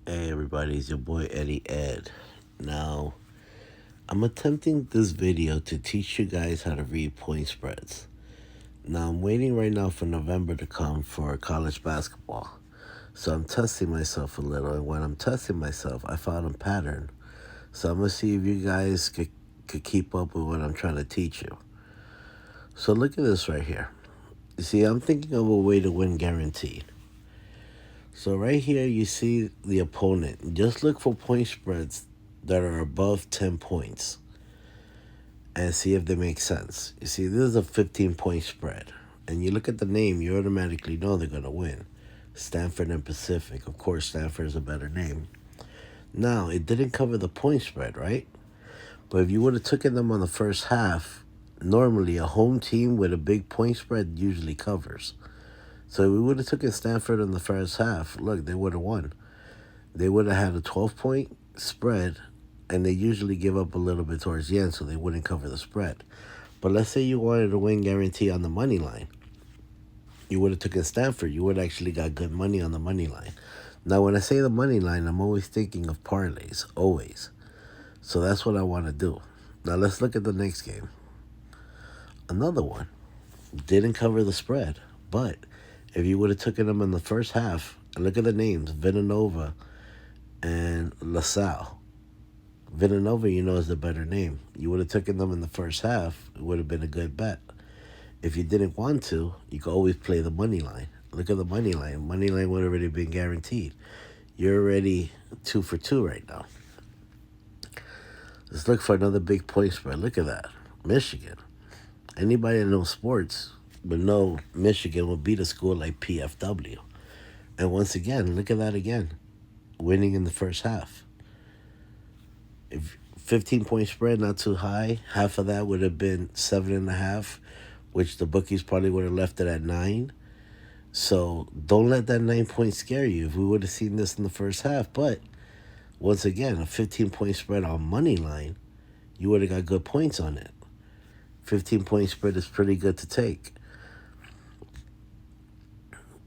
Hey everybody, it's your boy Eddie Ed. Now, I'm attempting this video to teach you guys how to read point spreads. Now, I'm waiting right now for November to come for college basketball. So I'm testing myself a little, and when I'm testing myself, I found a pattern. So I'm going to see if you guys could keep up with what I'm trying to teach you. So look at this right here. You see, I'm thinking of a way to win guaranteed. So right here, you see the opponent. Just look for point spreads that are above 10 points and see if they make sense. You see, this is a 15-point spread. And you look at the name, you automatically know they're going to win. Stanford and Pacific. Of course, Stanford is a better name. Now, it didn't cover the point spread, right? But if you would have taken them on the first half, normally a home team with a big point spread usually covers. So if we would have taken Stanford in the first half, look, they would have won. They would have had a 12-point spread, and they usually give up a little bit towards the end, so they wouldn't cover the spread. But let's say you wanted to win guarantee on the money line. You would have taken Stanford. You would have actually got good money on the money line. Now, when I say the money line, I'm always thinking of parlays, always. So that's what I want to do. Now, let's look at the next game. Another one. Didn't cover the spread. But if you would have taken them in the first half, and look at the names, Villanova and LaSalle. Villanova, you know, is the better name. You would have taken them in the first half. It would have been a good bet. If you didn't want to, you could always play the money line. Look at the money line. Money line would have already been guaranteed. You're already 2 for 2 right now. Let's look for another big point spread. Look at that. Michigan. Anybody that knows sports would know Michigan will beat a school like PFW. And once again, look at that again. Winning in the first half. If 15-point spread, not too high. Half of that would have been 7.5, which the bookies probably would have left it at 9. So don't let that 9 point scare you. If we would have seen this in the first half, but once again, a 15-point spread on money line, you would have got good points on it. 15-point spread is pretty good to take.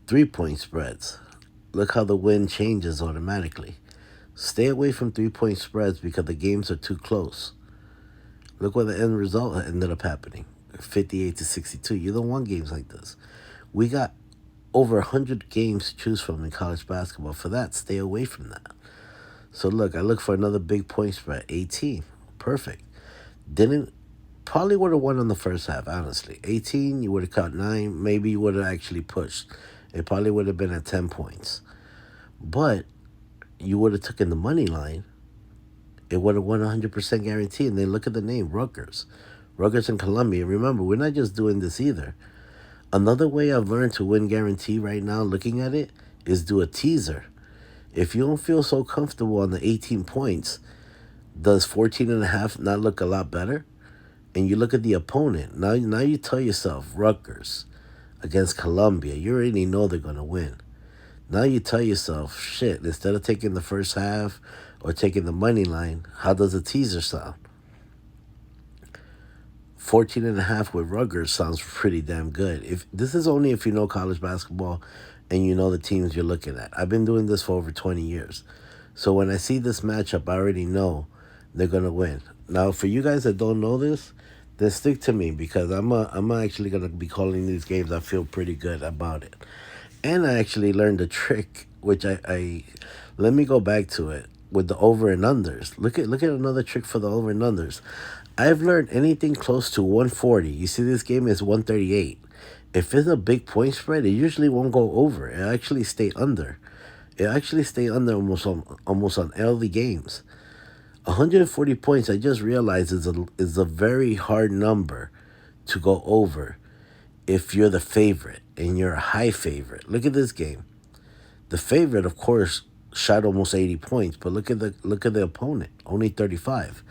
3-point spreads. Look how the win changes automatically. Stay away from 3-point spreads because the games are too close. Look what the end result ended up happening. 58-62. You don't want games like this. We got over 100 games to choose from in college basketball. For that, stay away from that. So look, I look for another big point spread. 18. Perfect. Didn't Probably would have won on the first half, honestly. 18, you would have caught 9. Maybe you would have actually pushed. It probably would have been at 10 points. But you would have taken the money line, it would have won 100% guarantee. And then look at the name, Rutgers. Rutgers and Columbia. Remember, we're not just doing this either. Another way I've learned to win guarantee right now, looking at it, is do a teaser. If you don't feel so comfortable on the 18 points, does 14.5 not look a lot better? And you look at the opponent. Now you tell yourself, Rutgers against Columbia. You already know they're going to win. Now you tell yourself, shit, instead of taking the first half or taking the money line, how does a teaser sound? 14.5 with Rutgers sounds pretty damn good. If this is only if you know college basketball and you know the teams you're looking at. I've been doing this for over 20 years. So when I see this matchup, I already know they're going to win. Now, for you guys that don't know this, then stick to me because I'm actually going to be calling these games. I feel pretty good about it. And I actually learned a trick, which I let me go back to it with the over and unders. Look at another trick for the over and unders. I've learned anything close to 140. You see, this game is 138. If it's a big point spread, it usually won't go over. It actually stay under. It actually stay under almost on all the games. 140 points. I just realized is a very hard number to go over if you're the favorite and you're a high favorite. Look at this game. The favorite, of course, shot almost 80 points, but look at the opponent, only 35.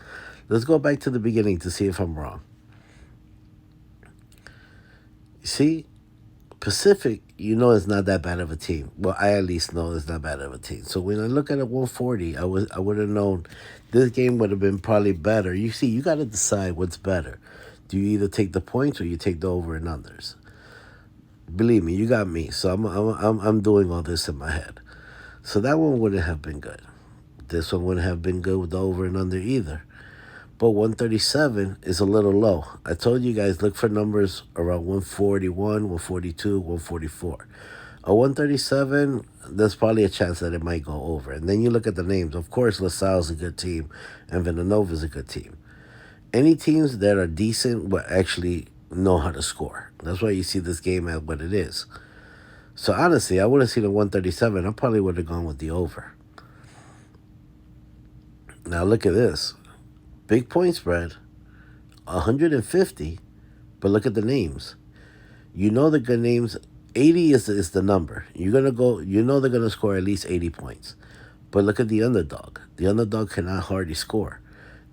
Let's go back to the beginning to see if I'm wrong. You see, Pacific, you know, is not that bad of a team. Well, I at least know it's not bad of a team. So when I look at a 140, I would have known this game would have been probably better. You see, you got to decide what's better. Do you either take the points or you take the over and unders? Believe me, you got me. So I'm doing all this in my head. So that one wouldn't have been good. This one wouldn't have been good with the over and under either. But 137 is a little low. I told you guys look for numbers around 141, 142, 144. A 137, there's probably a chance that it might go over. And then you look at the names. Of course, LaSalle's a good team, and Villanova's a good team. Any teams that are decent but actually know how to score. That's why you see this game at what it is. So honestly, I would have seen a 137. I probably would have gone with the over. Now look at this. Big point spread, 150, but look at the names. You know the good names. 80 is the number. You're gonna go. You know they're gonna score at least 80 points. But look at the underdog. The underdog cannot hardly score.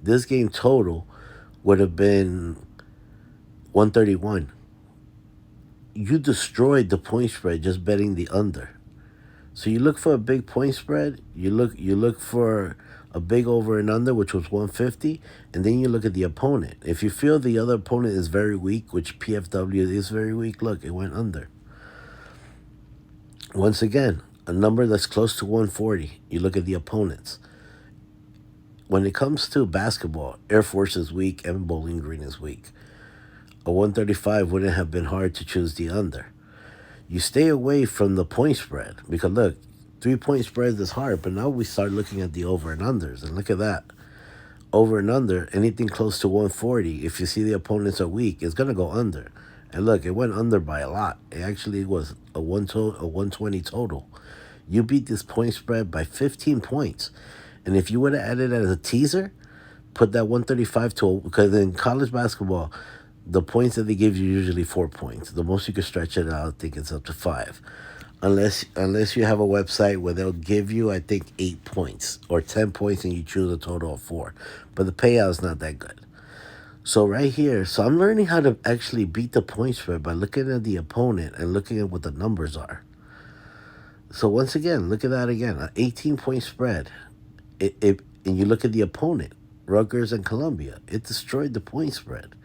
This game total would have been 131. You destroyed the point spread just betting the under. So you look for a big point spread. You look for a big over and under, which was 150, and then you look at the opponent. If you feel the other opponent is very weak, which PFW is very weak, look, it went under. Once again, a number that's close to 140. You look at the opponents. When it comes to basketball, Air Force is weak and Bowling Green is weak. A 135 wouldn't have been hard to choose the under. You stay away from the point spread because look, 3-point spreads is hard, but now we start looking at the over and unders, and look at that. Over and under, anything close to 140, if you see the opponents are weak, it's gonna go under. And look, it went under by a lot. It actually was a 120 total. You beat this point spread by 15 points. And if you would have added it as a teaser, put that 135 to, because in college basketball, the points that they give you usually 4 points. The most you can stretch it out, I think it's up to 5. Unless you have a website where they'll give you, I think, 8 points or 10 points and you choose a total of 4. But the payout is not that good. So right here, so I'm learning how to actually beat the point spread by looking at the opponent and looking at what the numbers are. So once again, look at that again. An 18-point spread. And you look at the opponent, Rutgers and Columbia. It destroyed the point spread.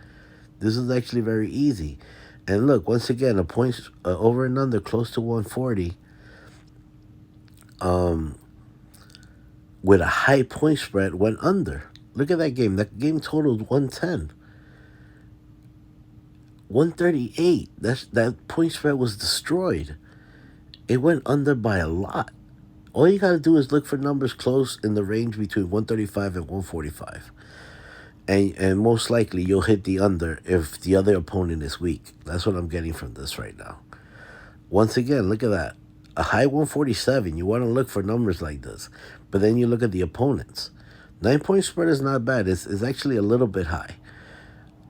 This is actually very easy. And look, once again, a point over and under close to 140 with a high point spread went under. Look at that game. That game totaled 110. 138. That point spread was destroyed. It went under by a lot. All you got to do is look for numbers close in the range between 135 and 145. And most likely you'll hit the under if the other opponent is weak. That's what I'm getting from this right now. Once again, look at that. A high 147. You want to look for numbers like this. But then you look at the opponents. 9-point spread is not bad. It's actually a little bit high.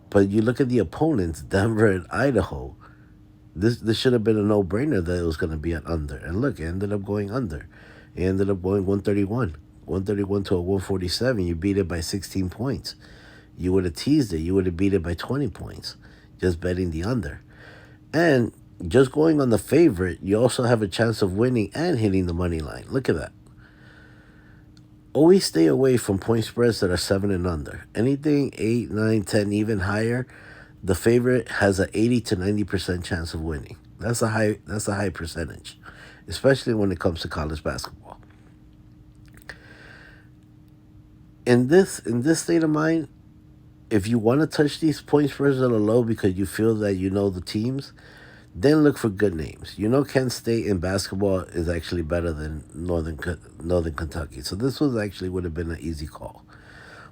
But you look at the opponents, Denver and Idaho. This should have been a no-brainer that it was going to be an under. And look, it ended up going under. It ended up going 131. 131 to a 147. You beat it by 16 points. You would have teased it. You would have beat it by 20 points. Just betting the under. And just going on the favorite, you also have a chance of winning and hitting the money line. Look at that. Always stay away from point spreads that are 7 and under. Anything 8, 9, 10, even higher, the favorite has an 80 to 90% chance of winning. That's a high percentage, especially when it comes to college basketball. In this state of mind, if you want to touch these point spreads that are low because you feel that you know the teams, then look for good names. You know Kent State in basketball is actually better than Northern Kentucky. So this would have been an easy call.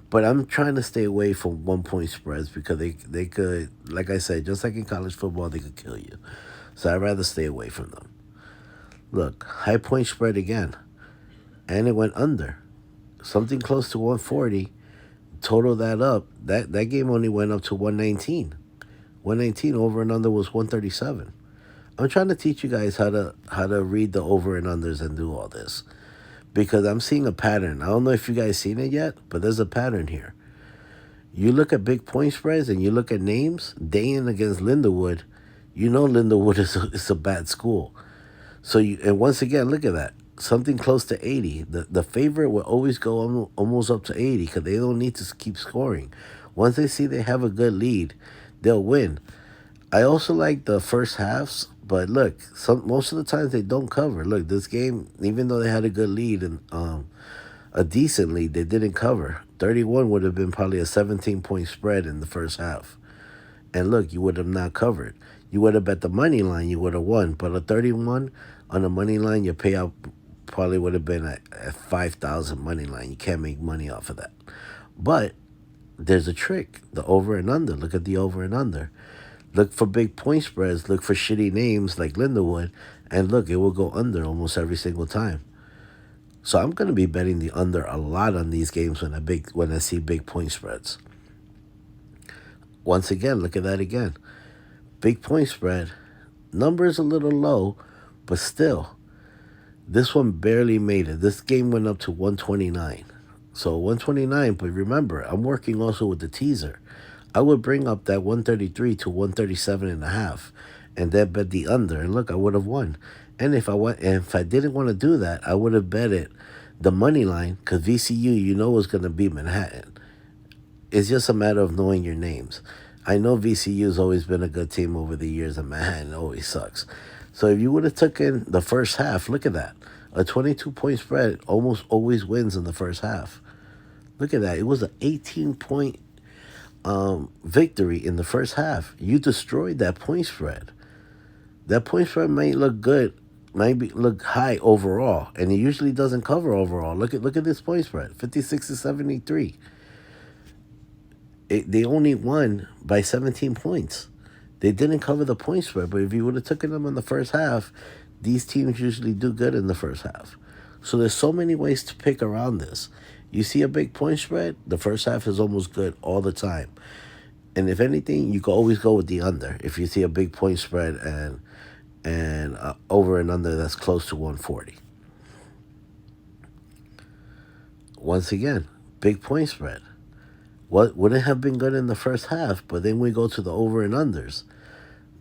But I'm trying to stay away from 1-point spreads because they could, like I said, just like in college football, they could kill you. So I'd rather stay away from them. Look, high point spread again. And it went under. Something close to 140. Total that up. That game only went up to 119. 119 over and under was 137. I'm trying to teach you guys how to read the over and unders and do all this. Because I'm seeing a pattern. I don't know if you guys seen it yet, but there's a pattern here. You look at big point spreads and you look at names, Dayton against Lindenwood, you know Lindenwood is a bad school. So and once again, look at that. Something close to 80. The favorite will always go almost up to 80 because they don't need to keep scoring. Once they see they have a good lead, they'll win. I also like the first halves But look, most of the times they don't cover. Look, this game, even though they had a good lead and a decent lead, they didn't cover. 31 would have been probably a 17-point spread in the first half. And look, you would have not covered. You would have bet the money line, you would have won. But a 31 on the money line, your payout probably would have been at 5,000 money line. You can't make money off of that. But there's a trick, the over and under. Look at the over and under. Look for big point spreads. Look for shitty names like Lindawood. And look, it will go under almost every single time. So I'm going to be betting the under a lot on these games when I see big point spreads. Once again, look at that again. Big point spread. Number is a little low, but still, this one barely made it. This game went up to 129. So 129, but remember, I'm working also with the teaser. I would bring up that 133 to 137 and a half, and then bet the under. And look, I would have won. And if I didn't want to do that, I would have bet it the money line, because VCU, you know, was going to beat Manhattan. It's just a matter of knowing your names. I know VCU's always been a good team over the years, and Manhattan always sucks. So if you would have taken the first half, look at that. A 22-point spread almost always wins in the first half. Look at that. It was an 18-point victory in the first half. You destroyed that point spread. That point spread might look good, look high overall, and it usually doesn't cover overall. Look at this point spread, 56 to 73. They only won by 17 points. They didn't cover the point spread, but if you would have taken them in the first half, these teams usually do good in the first half. So there's so many ways to pick around this. You see a big point spread, the first half is almost good all the time. And if anything, you can always go with the under. If you see a big point spread and over and under that's close to 140. Once again, big point spread. What wouldn't have been good in the first half, but then we go to the over and unders.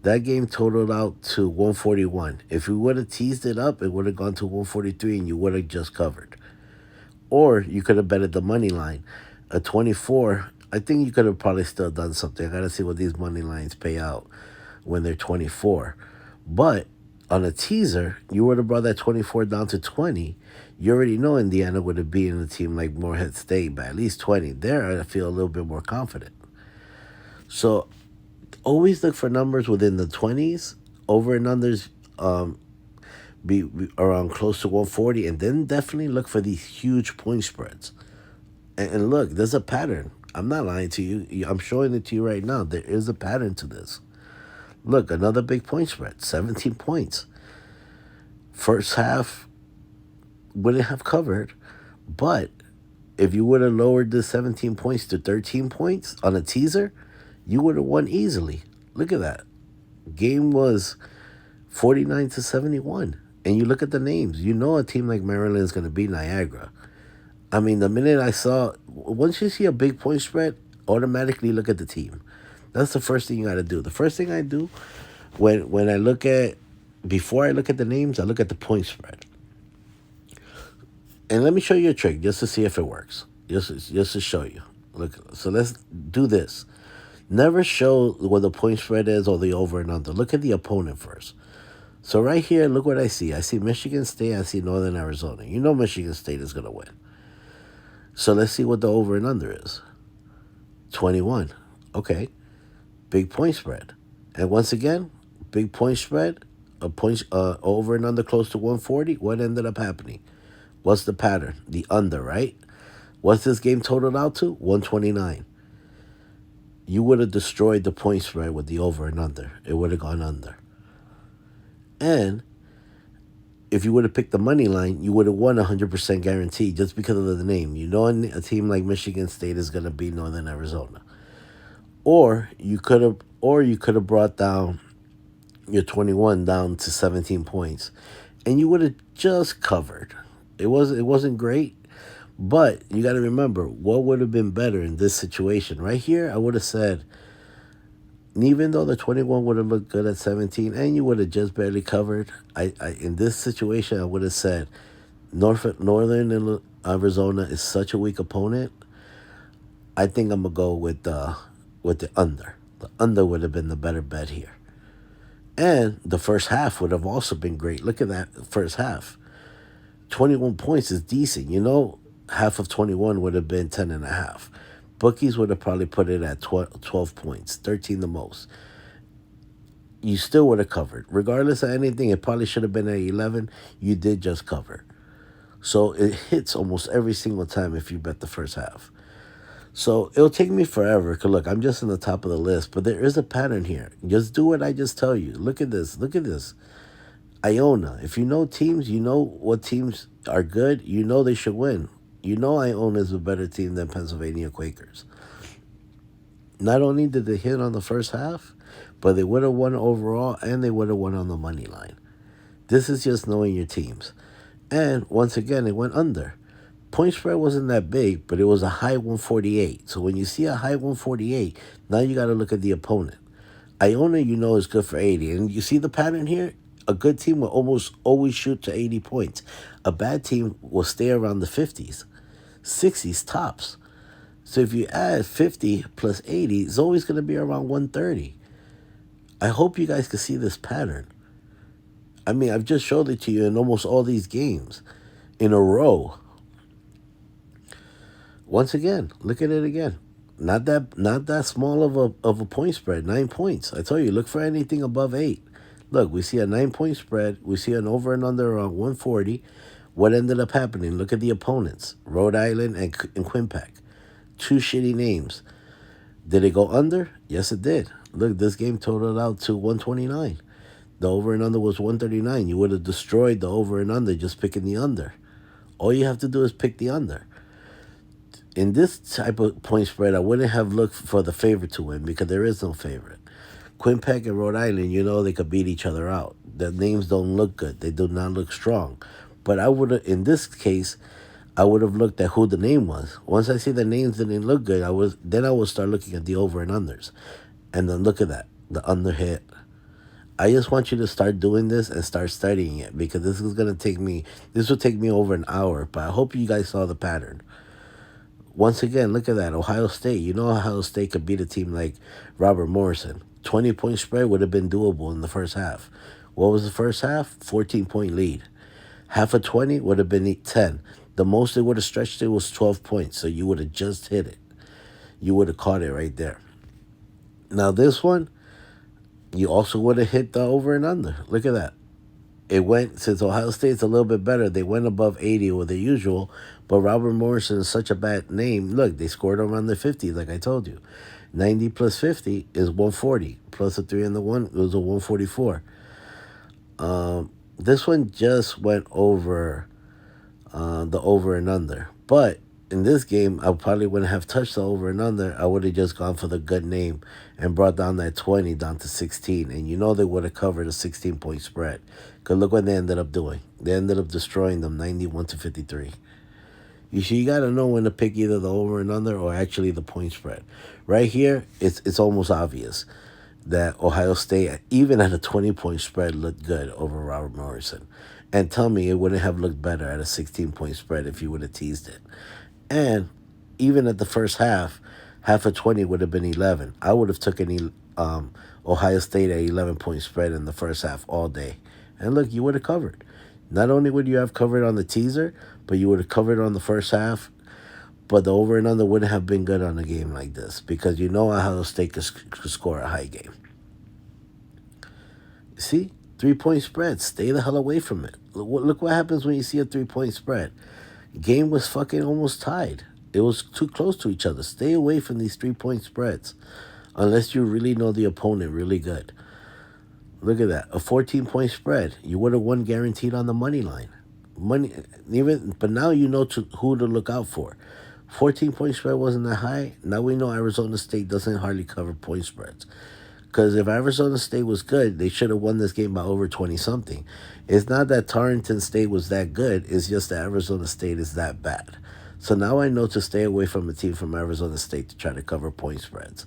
That game totaled out to 141. If we would have teased it up, it would have gone to 143 and you would have just covered. Or you could have betted the money line. A 24, I think you could have probably still done something. I got to see what these money lines pay out when they're 24. But on a teaser, you would have brought that 24 down to 20. You already know Indiana would have beaten a team like Morehead State by at least 20. There, I feel a little bit more confident. So always look for numbers within the 20s. Over and unders be around close to 140. And then definitely look for these huge point spreads. And look, there's a pattern. I'm not lying to you. I'm showing it to you right now. There is a pattern to this. Look, another big point spread, 17 points. First half wouldn't have covered, but if you would have lowered the 17 points to 13 points on a teaser, you would have won easily. Look at that. Game was 49 to 71. And you look at the names. You know a team like Maryland is going to beat Niagara. I mean, the minute I saw, once you see a big point spread, automatically look at the team. That's the first thing you got to do. The first thing I do when I look at, before I look at the names, I look at the point spread. And let me show you a trick just to see if it works. Just to show you. Look, so let's do this. Never show what the point spread is or the over and under. Look at the opponent first. So right here, look what I see. I see Michigan State. I see Northern Arizona. You know Michigan State is going to win. So let's see what the over and under is. 21. Okay. Big point spread. And once again, big point spread, a point over and under close to 140. What ended up happening? What's the pattern? The under, right? What's this game totaled out to? 129. You would have destroyed the point spread with the over and under. It would have gone under. And if you would have picked the money line, you would have won 100% guaranteed just because of the name. You know a team like Michigan State is going to beat Northern Arizona. Or you could have brought down your 21 down to 17 points, and you would have just covered. It wasn't great, but you got to remember what would have been better in this situation. Right here, I would have said, even though the 21 would have looked good at 17, and you would have just barely covered, I in this situation I would have said, Northern Arizona is such a weak opponent. I think I'm gonna go with the under. The under would have been the better bet here. And the first half would have also been great. Look at that first half. 21 points is decent. You know, half of 21 would have been 10 and a half. Bookies would have probably put it at 12 points, 13 the most. You still would have covered. Regardless of anything, it probably should have been at 11. You did just cover. So it hits almost every single time if you bet the first half. So it'll take me forever. Cause look, I'm just in the top of the list, but there is a pattern here. Just do what I just tell you. Look at this. Look at this. Iona. If you know teams, you know what teams are good. You know they should win. You know Iona is a better team than Pennsylvania Quakers. Not only did they hit on the first half, but they would have won overall and they would have won on the money line. This is just knowing your teams. And once again, it went under. Point spread wasn't that big, but it was a high 148. So when you see a high 148, now you got to look at the opponent. Iona, you know, is good for 80. And you see the pattern here? A good team will almost always shoot to 80 points. A bad team will stay around the 50s, 60s tops. So if you add 50 plus 80, it's always going to be around 130. I hope you guys can see this pattern. I mean, I've just showed it to you in almost all these games in a row. Once again, look at it again. Not that small of a point spread. 9 points. I told you, look for anything above 8. Look, we see a 9 point spread. We see an over and under around 140. What ended up happening? Look at the opponents: Rhode Island and Quinnipiac. Two shitty names. Did it go under? Yes, it did. Look, this game totaled out to 129. The over and under was 139. You would have destroyed the over and under just picking the under. All you have to do is pick the under. In this type of point spread, I wouldn't have looked for the favorite to win because there is no favorite. Quinnipiac and Rhode Island, you know they could beat each other out. The names don't look good. They do not look strong. But I would have, in this case, I would have looked at who the name was. Once I see the names didn't look good, I would start looking at the over and unders. And then look at that, the under hit. I just want you to start doing this and start studying it because this will take me over an hour, but I hope you guys saw the pattern. Once again, look at that. Ohio State. You know Ohio State could beat a team like Robert Morrison. 20 point spread would have been doable in the first half. What was the first half? 14 point lead. Half of 20 would have been 10. The most they would have stretched it was 12 points, so you would have just hit it. You would have caught it right there. Now this one, you also would have hit the over and under. Look at that. It went, since Ohio State's a little bit better, they went above 80 with the usual, but Robert Morrison is such a bad name. Look, they scored around the 50s, like I told you. 90 plus 50 is 140. Plus a 3 and the 1, it was a 144. This one just went over the over and under. But in this game, I probably wouldn't have touched the over and under. I would have just gone for the good name and brought down that 20 down to 16. And you know they would have covered a 16 point spread. Because look what they ended up doing. They ended up destroying them 91-53. You got to know when to pick either the over and under or actually the point spread. Right here, it's almost obvious that Ohio State, even at a 20 point spread, looked good over Robert Morrison. And tell me it wouldn't have looked better at a 16 point spread if you would have teased it. And even at the first half of 20 would have been 11. I would have taken Ohio State at 11 point spread in the first half all day. And look, you would have covered. Not only would you have covered on the teaser, but you would have covered on the first half. But the over and under wouldn't have been good on a game like this because you know Ohio State could score a high game. See? 3 point spread. Stay the hell away from it. Look what happens when you see a 3 point spread. Game was fucking almost tied. It was too close to each other. Stay away from these 3 point spreads unless you really know the opponent really good. Look at that. A 14 point spread. You would have won guaranteed on the money line. But now you know who to look out for. 14 point spread wasn't that high. Now we know Arizona State doesn't hardly cover point spreads. Because if Arizona State was good, they should have won this game by over 20-something. It's not that Tarleton State was that good. It's just that Arizona State is that bad. So now I know to stay away from a team from Arizona State to try to cover point spreads.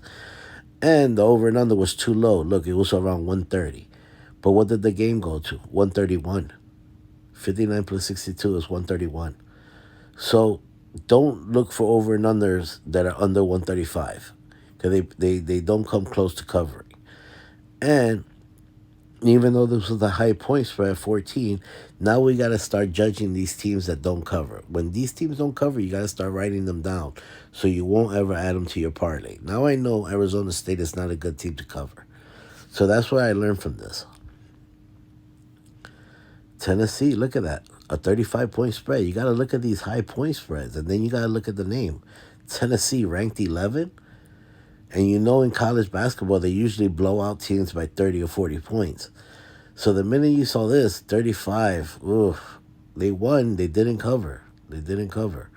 And the over and under was too low. Look, it was around 130. But what did the game go to? 131. 59 plus 62 is 131. So don't look for over and unders that are under 135. Because they don't come close to covering. And Even though this was a high point spread, 14, now we got to start judging these teams that don't cover. When these teams don't cover, you got to start writing them down so you won't ever add them to your parlay. Now I know Arizona State is not a good team to cover. So that's what I learned from this. Tennessee, look at that. A 35-point spread. You got to look at these high point spreads, and then you got to look at the name. Tennessee ranked 11. And you know in college basketball, they usually blow out teams by 30 or 40 points. So the minute you saw this, 35, oof, they won. They didn't cover. They didn't cover.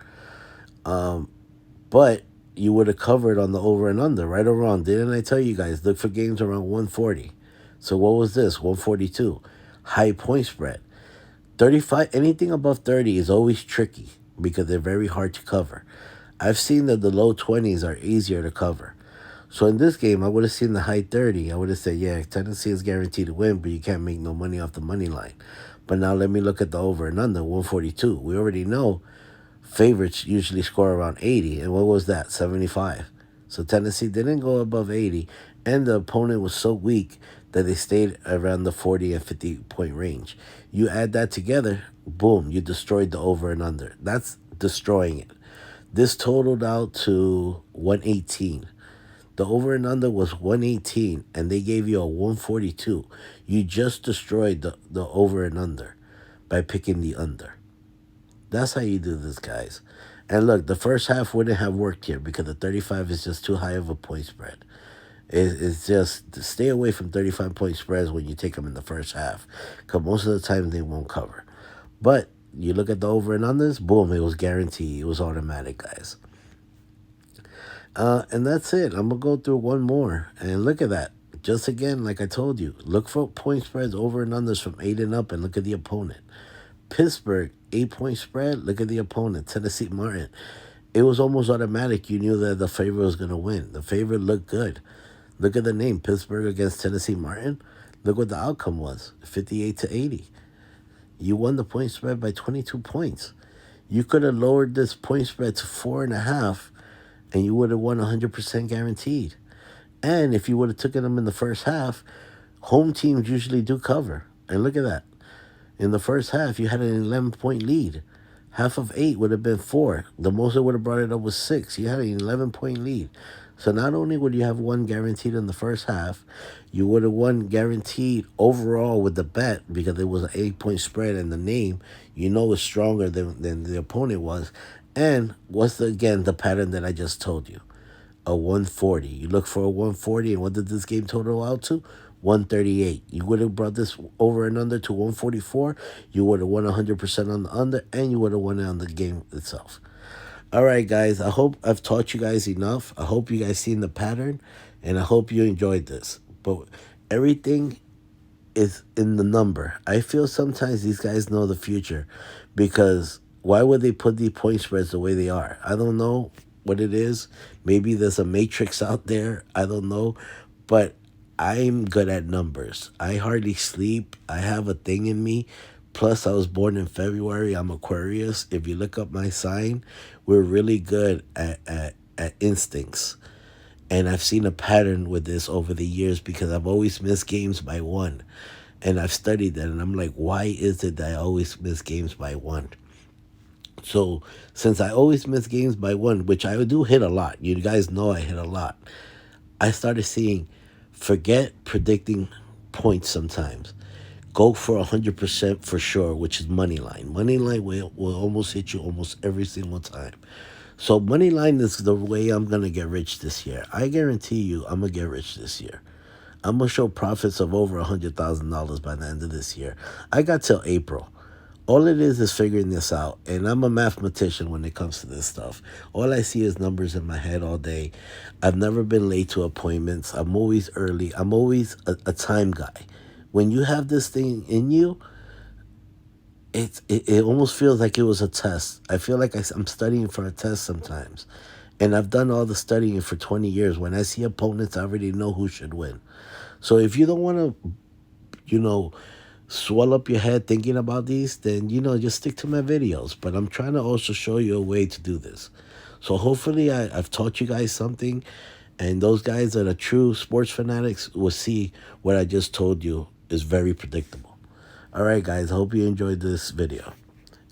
But you would have covered on the over and under, right or wrong. Didn't I tell you guys, look for games around 140. So what was this? 142. High point spread. 35, anything above 30 is always tricky because they're very hard to cover. I've seen that the low 20s are easier to cover. So in this game, I would have seen the high 30. I would have said, yeah, Tennessee is guaranteed to win, but you can't make no money off the money line. But now let me look at the over and under, 142. We already know favorites usually score around 80. And what was that? 75. So Tennessee didn't go above 80, and the opponent was so weak that they stayed around the 40 and 50-point range. You add that together, boom, you destroyed the over and under. That's destroying it. This totaled out to 118. The over and under was 118, and they gave you a 142. You just destroyed the over and under by picking the under. That's how you do this, guys. And look, the first half wouldn't have worked here because the 35 is just too high of a point spread. It's just stay away from 35-point spreads when you take them in the first half because most of the time they won't cover. But you look at the over and unders, boom, it was guaranteed. It was automatic, guys. And that's it. I'm going to go through one more. And look at that. Just again, like I told you, look for point spreads over and unders from 8 and up and look at the opponent. Pittsburgh, 8-point spread. Look at the opponent, Tennessee Martin. It was almost automatic. You knew that the favorite was going to win. The favorite looked good. Look at the name, Pittsburgh against Tennessee Martin. Look what the outcome was, 58-80. You won the point spread by 22 points. You could have lowered this point spread to 4.5, and you would have won 100% guaranteed. And if you would have taken them in the first half, home teams usually do cover. And look at that. In the first half, you had an 11-point lead. Half of 8 would have been 4. The most it would have brought it up was 6. You had an 11-point lead. So not only would you have one guaranteed in the first half, you would have won guaranteed overall with the bet because it was an 8-point spread and the name, you know, was stronger than the opponent was. And what's again the pattern that I just told you? A 140. You look for a 140, and what did this game total out to? 138. You would have brought this over and under to 144. You would have won 100% on the under, and you would have won it on the game itself. All right, guys. I hope I've taught you guys enough. I hope you guys seen the pattern, and I hope you enjoyed this. But everything is in the number. I feel sometimes these guys know the future because why would they put the point spreads the way they are? I don't know what it is. Maybe there's a matrix out there. I don't know. But I'm good at numbers. I hardly sleep. I have a thing in me. Plus, I was born in February. I'm Aquarius. If you look up my sign, we're really good at instincts. And I've seen a pattern with this over the years because I've always missed games by one. And I've studied that, and I'm like, why is it that I always miss games by one? So since I always miss games by one, which I do hit a lot, you guys know I hit a lot, I started seeing forget predicting points sometimes. Go for 100% for sure, which is money line. Money line will almost hit you almost every single time. So money line is the way I'm going to get rich this year. I guarantee you I'm going to get rich this year. I'm going to show profits of over $100,000 by the end of this year. I got till April. All it is figuring this out. And I'm a mathematician when it comes to this stuff. All I see is numbers in my head all day. I've never been late to appointments. I'm always early. I'm always a time guy. When you have this thing in you, it almost feels like it was a test. I feel like I'm studying for a test sometimes. And I've done all the studying for 20 years. When I see opponents, I already know who should win. So if you don't want to, swell up your head thinking about these, then, just stick to my videos. But I'm trying to also show you a way to do this. So hopefully I've taught you guys something. And those guys that are true sports fanatics will see what I just told you is very predictable. All right, guys, hope you enjoyed this video.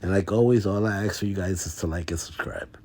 And like always, all I ask for you guys is to like and subscribe.